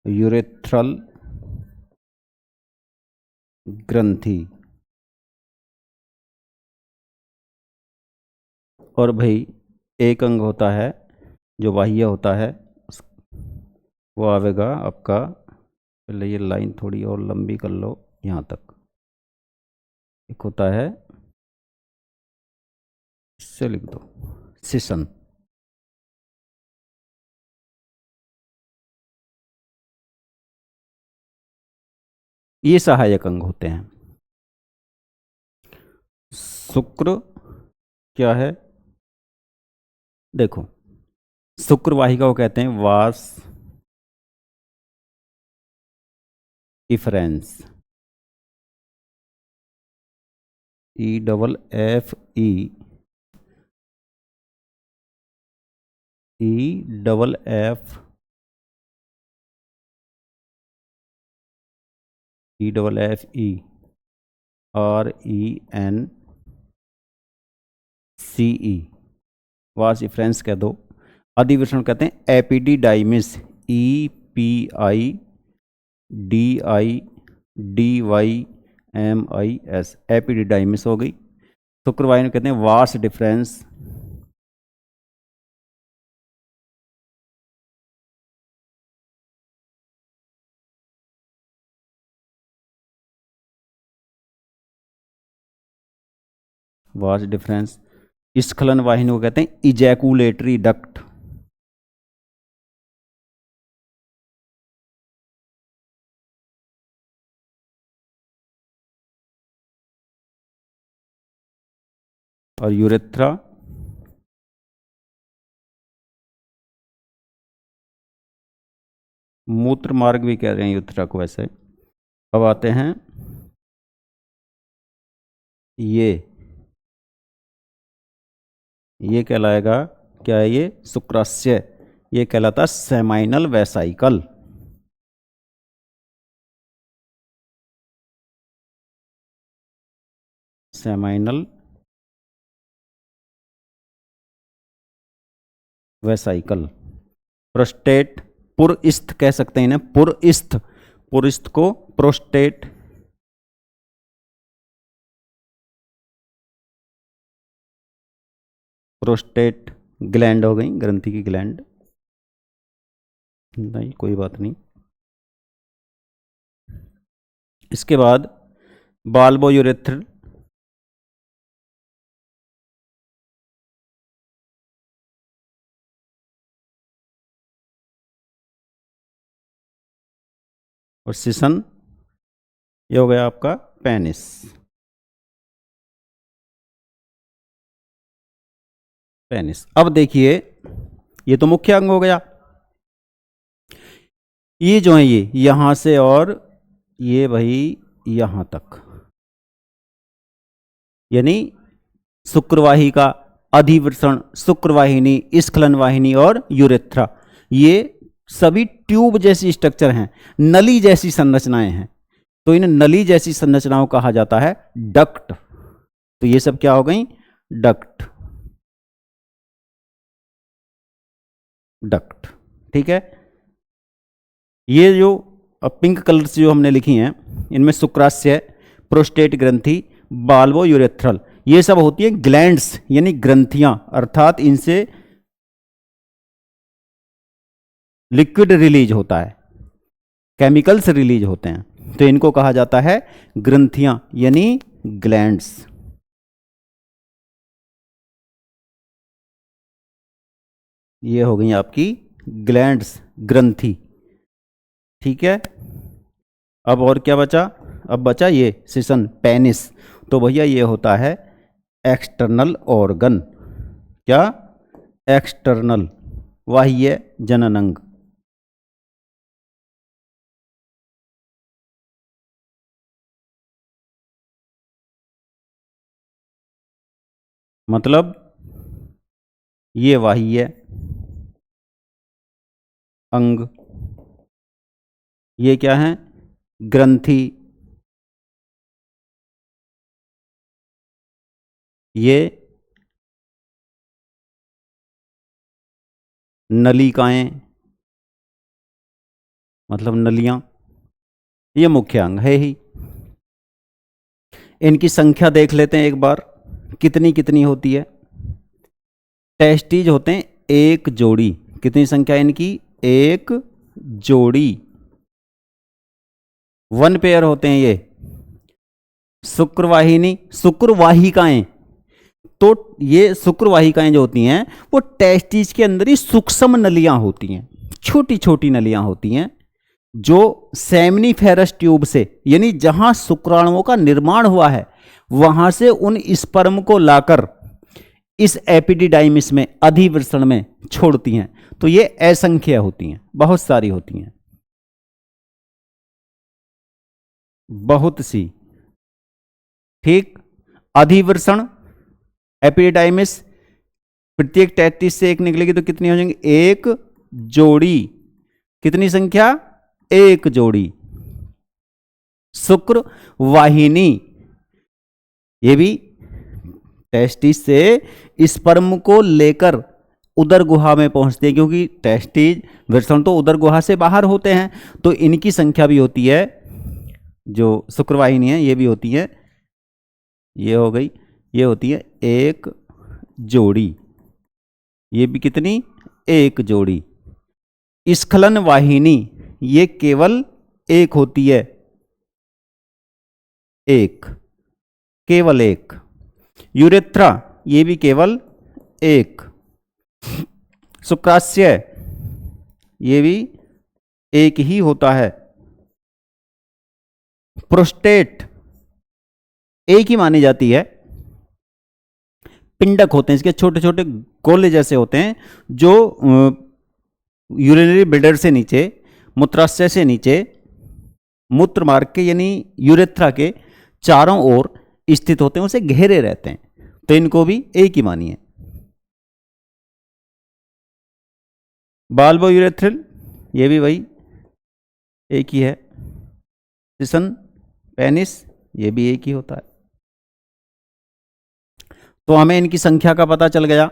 यूरेथ्रल ग्रंथि। और भाई एक अंग होता है जो बाह्य होता है, वो आवेगा आपका, पहले ये लाइन थोड़ी और लंबी कर लो यहाँ तक। एक होता है, इससे लिख दो, सिसन। ये सहायक अंग होते हैं। शुक्र क्या है? देखो, शुक्र वाहिका को कहते हैं वास इफरेंस, EFF EFFERENCE, वास फ्रेंस कह दो। अधिवृषण कहते हैं एपिडिडाइमिस, EPIDIDYMIS, एपिडिडाइमिस हो गई। शुक्रवाहिनी कहते हैं वास डिफरेंस, वास डिफरेंस। स्खलन वाहिनी को कहते हैं इजैकुलेटरी डक्ट, और यूरेथ्रा मूत्र मार्ग भी कह रहे हैं यूरेथ्रा को वैसे। अब आते हैं ये कहलाएगा क्या है, ये शुक्राशय, ये कहलाता seminal vesicle. Seminal vesicle. Prostate, पुरस्थ कह सकते हैं इन्हें, पुरस्थ, पुरस्थ को प्रोस्टेट, प्रोस्टेट ग्लैंड हो गई, ग्रंथि की ग्लैंड, नहीं कोई बात नहीं। इसके बाद बाल्बोयूरेथ्रल, और सिसन, ये हो गया आपका पेनिस। पेनिस। अब देखिए ये तो मुख्य अंग हो गया, ये जो है ये यहां से और ये भाई यहां तक, यानी शुक्रवाही का अधिवृषण, शुक्रवाहिनी, स्खलन वाहिनी और यूरेथ्रा, ये सभी ट्यूब जैसी स्ट्रक्चर हैं, नली जैसी संरचनाएं हैं। तो इन नली जैसी संरचनाओं को कहा जाता है डक्ट। तो ये सब क्या हो गई, डक्ट, डक्ट, ठीक है। ये जो पिंक कलर से जो हमने लिखी हैं, इनमें शुक्राशय, प्रोस्टेट ग्रंथि, बाल्बो यूरेथ्रल, ये सब होती है ग्लैंड्स यानी ग्रंथियां, अर्थात इनसे लिक्विड रिलीज होता है, केमिकल्स रिलीज होते हैं, तो इनको कहा जाता है ग्रंथियां यानी ग्लैंड्स। ये हो गई आपकी ग्लैंड्स, ग्रंथि, ठीक है। अब और क्या बचा, अब बचा ये सिसन, पेनिस। तो भैया ये होता है एक्सटर्नल ऑर्गन, क्या, एक्सटर्नल बाह्य जननांग। मतलब ये बाह्य अंग, ये क्या है, ग्रंथि, ये नलिकाएं, मतलब नलियां, ये मुख्य अंग है ही। इनकी संख्या देख लेते हैं एक बार, कितनी कितनी होती है। टेस्टीज होते हैं एक जोड़ी, कितनी संख्या इनकी, एक जोड़ी, वन पेयर होते हैं ये। शुक्रवाहिनी, शुक्रवाहिकाएं, तो ये शुक्रवाहिकाएं जो होती हैं वो टेस्टिस के अंदर ही सूक्ष्म नलियां होती हैं, छोटी छोटी नलियां होती हैं, जो सेमिनिफेरस ट्यूब से, यानी जहां शुक्राणुओं का निर्माण हुआ है वहां से उन स्पर्म को लाकर इस एपिडिडाइमिस में, अधिवृषण में छोड़ती हैं। तो ये असंख्य होती हैं, बहुत सारी होती हैं, बहुत सी, ठीक। अधिवृषण, एपिडिडाइमिस, प्रत्येक टेस्टिस से एक निकलेगी तो कितनी हो जाएंगी, एक जोड़ी, कितनी संख्या, एक जोड़ी। शुक्र वाहिनी, ये भी टेस्टिस से स्पर्म को लेकर उदर गुहा में पहुंचते हैं, क्योंकि टेस्टिस वृषण तो उदर गुहा से बाहर होते हैं, तो इनकी संख्या भी होती है, जो शुक्रवाहिनी है ये भी होती है, ये हो गई, ये होती है एक जोड़ी, ये भी कितनी, एक जोड़ी। स्खलन वाहिनी ये केवल एक होती है, एक, केवल एक। यूरेथ्रा ये भी केवल एक। शुक्राशय ये भी एक ही होता है। प्रोस्टेट एक ही मानी जाती है। पिंडक होते हैं इसके, छोटे छोटे गोले जैसे होते हैं, जो यूरिनरी ब्लैडर से नीचे, मूत्राशय से नीचे, मूत्र मार्ग के यानी यूरेथ्रा के चारों ओर स्थित होते हैं, उसे घेरे रहते हैं, तो इनको भी एक ही मानिए। बाल्बो यूरेथ्रल ये भी वही एक ही है। सिसन पेनिस ये भी एक ही होता है। तो हमें इनकी संख्या का पता चल गया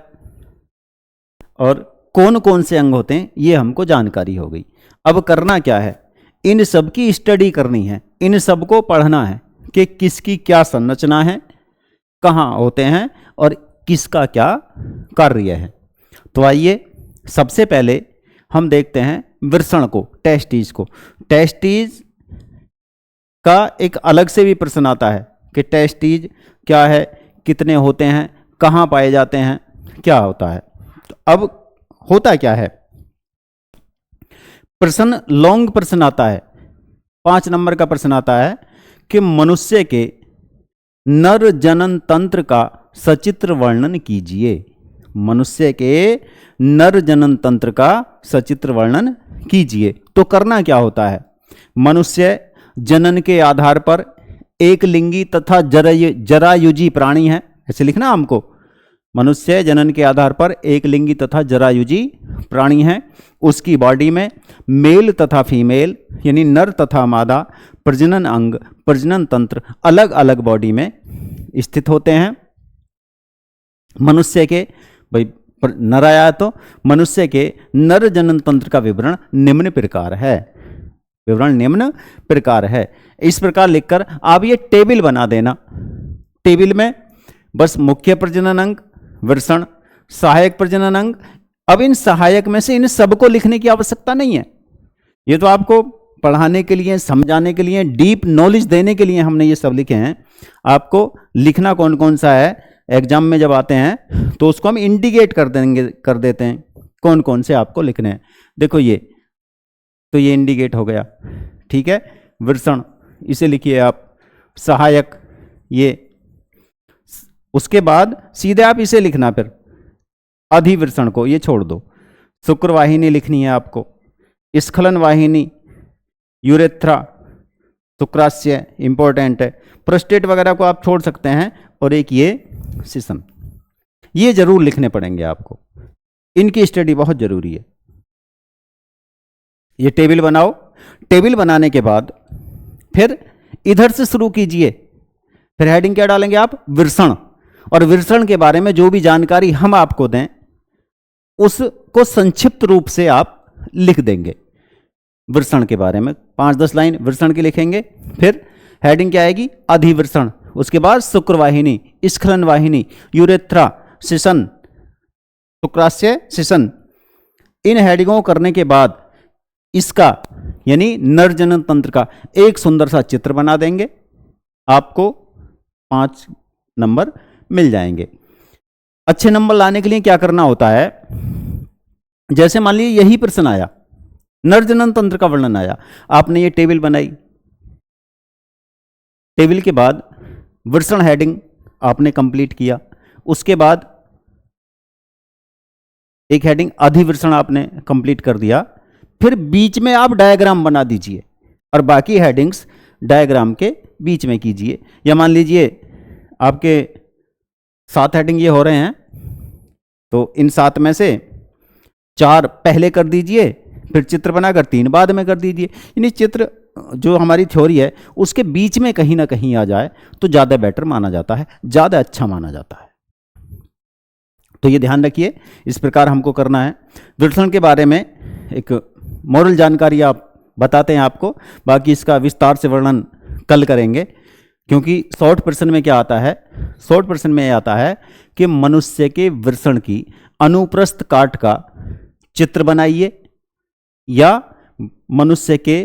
और कौन कौन से अंग होते हैं ये हमको जानकारी हो गई। अब करना क्या है, इन सब की स्टडी करनी है, इन सब को पढ़ना है कि किसकी क्या संरचना है, कहाँ होते हैं और किसका क्या कार्य है। तो आइए सबसे पहले हम देखते हैं वृषण को, टेस्टिस को। टेस्टिस का एक अलग से भी प्रश्न आता है कि टेस्टिस क्या है, कितने होते हैं, कहाँ पाए जाते हैं, क्या होता है। तो अब होता क्या है, प्रश्न लॉन्ग प्रश्न आता है, 5 नंबर का प्रश्न आता है कि मनुष्य के नर जनन तंत्र का सचित्र वर्णन कीजिए। मनुष्य के नर जनन तंत्र का सचित्र वर्णन कीजिए। तो करना क्या होता है, मनुष्य जनन के आधार पर एक लिंगी तथा जरायुजी प्राणी है, ऐसे लिखना हमको। मनुष्य जनन के आधार पर एक लिंगी तथा जरायुजी प्राणी है। उसकी बॉडी में मेल तथा फीमेल यानी नर तथा मादा प्रजनन अंग, प्रजनन तंत्र अलग अलग बॉडी में स्थित होते हैं। मनुष्य के, भाई नर आया तो मनुष्य के नर जनन तंत्र का विवरण निम्न प्रकार है, विवरण निम्न प्रकार है। इस प्रकार लिखकर आप ये टेबल बना देना। टेबल में बस मुख्य प्रजनन अंग, वृषण, सहायक प्रजनन अंग। अब इन सहायक में से इन सबको लिखने की आवश्यकता नहीं है, ये तो आपको पढ़ाने के लिए, समझाने के लिए, डीप नॉलेज देने के लिए हमने ये सब लिखे हैं। आपको लिखना कौन कौन सा है, एग्जाम में जब आते हैं तो उसको हम इंडिकेट कर देते हैं कौन कौन से आपको लिखने हैं। देखो ये तो ये इंडिकेट हो गया, ठीक है। वृषण इसे लिखिए आप, सहायक ये, उसके बाद सीधे आप इसे लिखना, फिर अधिवृषण को ये छोड़ दो। शुक्र वाहिनी लिखनी है आपको, स्खलन वाहिनी, यूरेथ्रा, शुक्राशय इंपॉर्टेंट है, प्रोस्टेट वगैरह को आप छोड़ सकते हैं, और एक ये सिसन, ये जरूर लिखने पड़ेंगे आपको, इनकी स्टडी बहुत जरूरी है। ये टेबल बनाओ। टेबल बनाने के बाद फिर इधर से शुरू कीजिए, फिर हेडिंग क्या डालेंगे आप, वृषण, और वृषण के बारे में जो भी जानकारी हम आपको दें उसको संक्षिप्त रूप से आप लिख देंगे। वृषण के बारे में 5-10 लाइन वृषण की लिखेंगे। फिर हेडिंग क्या आएगी, अधिवृषण, उसके बाद शुक्र वाहिनी, स्खलन वाहिनी, यूरेथ्रा, सिसन, शुक्राशय, सिसन। इन हेडिंगों को करने के बाद इसका यानी नर जनन तंत्र का एक सुंदर सा चित्र बना देंगे, आपको 5 नंबर मिल जाएंगे। अच्छे नंबर लाने के लिए क्या करना होता है, जैसे मान लीजिए यही प्रश्न आया, नर जनन तंत्र का वर्णन आया, आपने ये टेबल बनाई, टेबल के बाद वृषण हेडिंग आपने कंप्लीट किया, उसके बाद एक हेडिंग अधिवृषण आपने कंप्लीट कर दिया, फिर बीच में आप डायग्राम बना दीजिए और बाकी हेडिंग्स डायग्राम के बीच में कीजिए। या मान लीजिए आपके 7 हेडिंग ये हो रहे हैं, तो इन 7 में से 4 पहले कर दीजिए, फिर चित्र बनाकर 3 बाद में कर दीजिए। यानी चित्र जो हमारी थ्योरी है उसके बीच में कहीं ना कहीं आ जाए तो ज़्यादा बेटर माना जाता है, ज़्यादा अच्छा माना जाता है। तो ये ध्यान रखिए, इस प्रकार हमको करना है। विश्लेषण के बारे में एक मॉरल जानकारी आप बताते हैं आपको, बाकी इसका विस्तार से वर्णन कल करेंगे, क्योंकि शॉर्ट प्रश्न में क्या आता है, शॉर्ट प्रश्न में आता है कि मनुष्य के वृषण की अनुप्रस्थ काट का चित्र बनाइए या मनुष्य के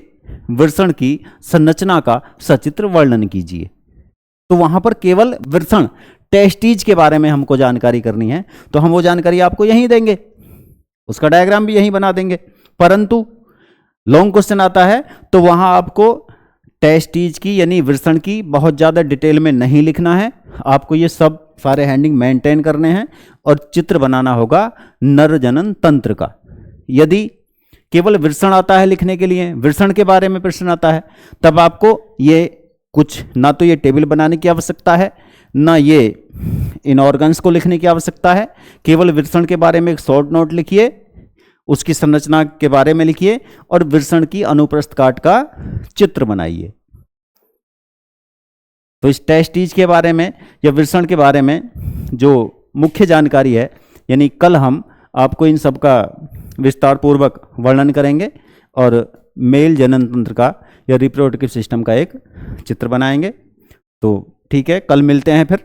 वृषण की संरचना का सचित्र वर्णन कीजिए। तो वहां पर केवल वृषण टेस्टीज के बारे में हमको जानकारी करनी है, तो हम वो जानकारी आपको यहीं देंगे, उसका डायग्राम भी यहीं बना देंगे। परंतु लॉन्ग क्वेश्चन आता है तो वहां आपको टेस्टीज की यानी वृषण की बहुत ज़्यादा डिटेल में नहीं लिखना है, आपको ये सब सारे हैंडिंग मेंटेन करने हैं और चित्र बनाना होगा नर जनन तंत्र का। यदि केवल वृषण आता है लिखने के लिए, वृषण के बारे में प्रश्न आता है, तब आपको ये कुछ ना तो ये टेबल बनाने की आवश्यकता है, ना ये इन ऑर्गन्स को लिखने की आवश्यकता है। केवल वृषण के बारे में एक शॉर्ट नोट लिखिए, उसकी संरचना के बारे में लिखिए और वृषण की अनुप्रस्थ काट का चित्र बनाइए। तो इस टेस्टीज के बारे में या वृषण के बारे में जो मुख्य जानकारी है, यानी कल हम आपको इन सब का विस्तार पूर्वक वर्णन करेंगे और मेल जनन तंत्र का या रिप्रोडक्टिव सिस्टम का एक चित्र बनाएंगे। तो ठीक है, कल मिलते हैं फिर।